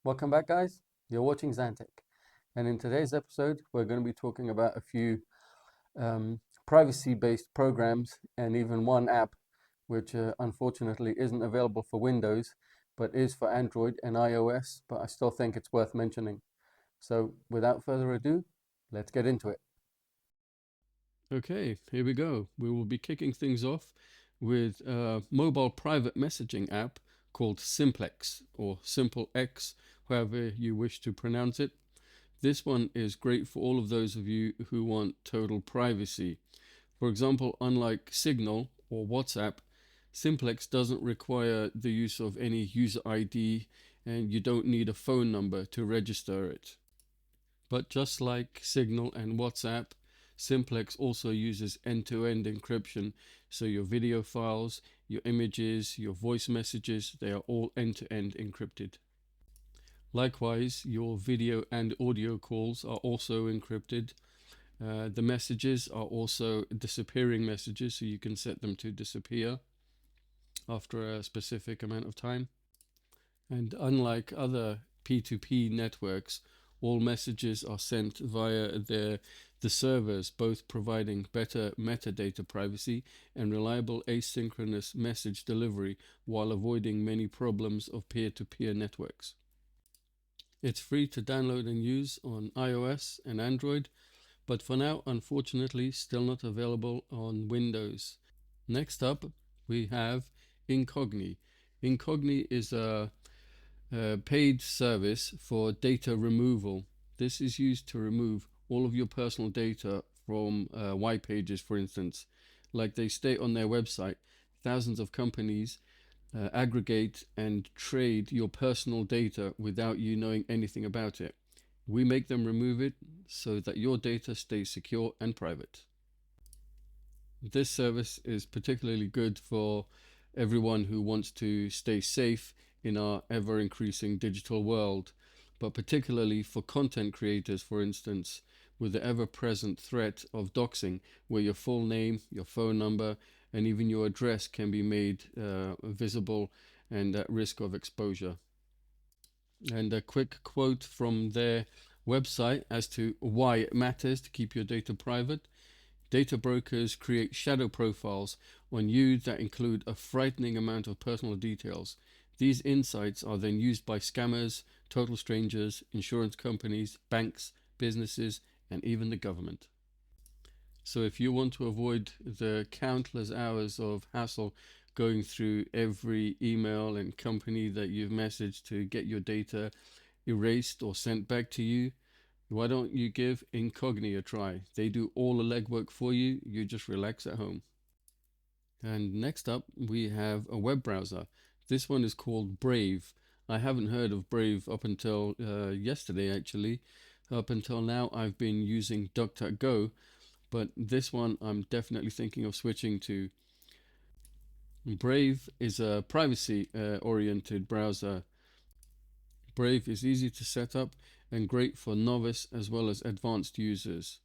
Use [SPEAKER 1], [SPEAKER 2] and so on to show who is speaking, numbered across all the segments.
[SPEAKER 1] Welcome back, guys. You're watching XanTech. And in today's episode, we're going to be talking about a few privacy-based programs and even one app which unfortunately isn't available for Windows, but is for Android and iOS, but I still think it's worth mentioning. So without further ado, let's get into it.
[SPEAKER 2] Okay, here we go. We will be kicking things off with a mobile private messaging app called Simplex or Simple X, however you wish to pronounce it. This one is great for all of those of you who want total privacy. For example, unlike Signal or WhatsApp, Simplex doesn't require the use of any user ID and you don't need a phone number to register it. But just like Signal and WhatsApp, Simplex also uses end-to-end encryption. So your video files, your images, your voice messages, they are all end-to-end encrypted. Likewise, your video and audio calls are also encrypted. The messages are also disappearing messages, so you can set them to disappear after a specific amount of time. And unlike other P2P networks, all messages are sent via the servers, both providing better metadata privacy and reliable asynchronous message delivery while avoiding many problems of peer-to-peer networks. It's free to download and use on iOS and Android, but for now, unfortunately, still not available on Windows. Next up, we have Incogni. Incogni is a paid service for data removal. This is used to remove all of your personal data from white pages, for instance. Like they state on their website, thousands of companies aggregate and trade your personal data without you knowing anything about it. We make them remove it so that your data stays secure and private. This service is particularly good for everyone who wants to stay safe in our ever increasing digital world, but particularly for content creators, for instance, with the ever present threat of doxing, where your full name, your phone number, and even your address can be made visible and at risk of exposure. And a quick quote from their website as to why it matters to keep your data private. Data brokers create shadow profiles on you that include a frightening amount of personal details. These insights are then used by scammers, total strangers, insurance companies, banks, businesses, and even the government. So if you want to avoid the countless hours of hassle going through every email and company that you've messaged to get your data erased or sent back to you, why don't you give Incogni a try? They do all the legwork for you. You just relax at home. And next up, we have a web browser. This one is called Brave. I haven't heard of Brave up until yesterday, actually. Up until now, I've been using DuckDuckGo, but this one I'm definitely thinking of switching to. Brave is a privacy-oriented browser. Brave is easy to set up and great for novice as well as advanced users.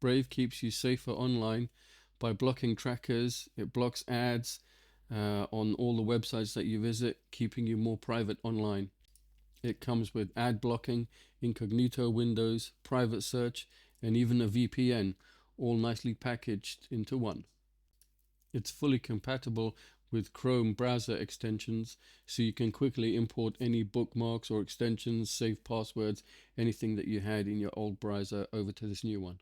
[SPEAKER 2] Brave keeps you safer online by blocking trackers. It blocks ads on all the websites that you visit, keeping you more private online. It comes with ad blocking, incognito windows, private search, and even a VPN, all nicely packaged into one. It's fully compatible with Chrome browser extensions, so you can quickly import any bookmarks or extensions, save passwords, anything that you had in your old browser over to this new one.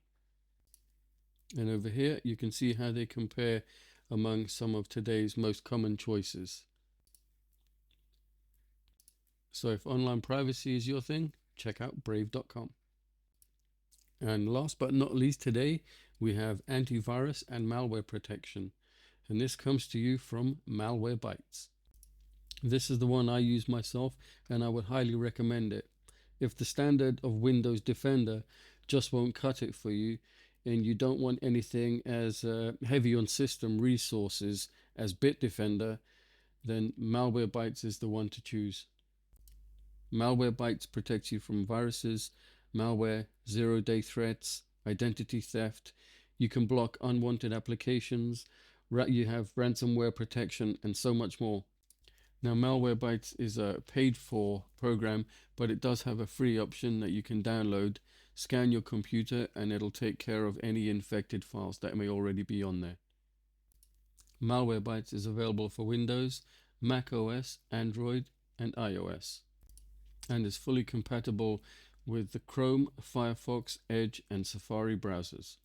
[SPEAKER 2] And over here, you can see how they compare among some of today's most common choices. So if online privacy is your thing, check out brave.com. And last but not least today, we have antivirus and malware protection. And this comes to you from Malwarebytes. This is the one I use myself and I would highly recommend it. If the standard of Windows Defender just won't cut it for you and you don't want anything as heavy on system resources as Bitdefender, then Malwarebytes is the one to choose. Malwarebytes protects you from viruses, malware, zero-day threats, identity theft. You can block unwanted applications. You have ransomware protection and so much more. Now, Malwarebytes is a paid for program, but it does have a free option that you can download, scan your computer, and it'll take care of any infected files that may already be on there. Malwarebytes is available for Windows, Mac OS, Android, and iOS, and is fully compatible with the Chrome, Firefox, Edge, and Safari browsers.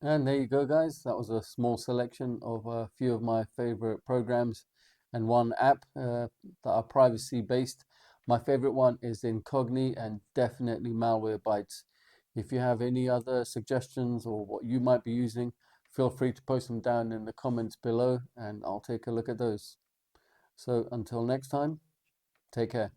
[SPEAKER 1] And there you go, guys. That was a small selection of a few of my favorite programs and one app that are privacy based. My favorite one is Incogni and definitely Malwarebytes. If you have any other suggestions or what you might be using, feel free to post them down in the comments below and I'll take a look at those. So until next time, take care.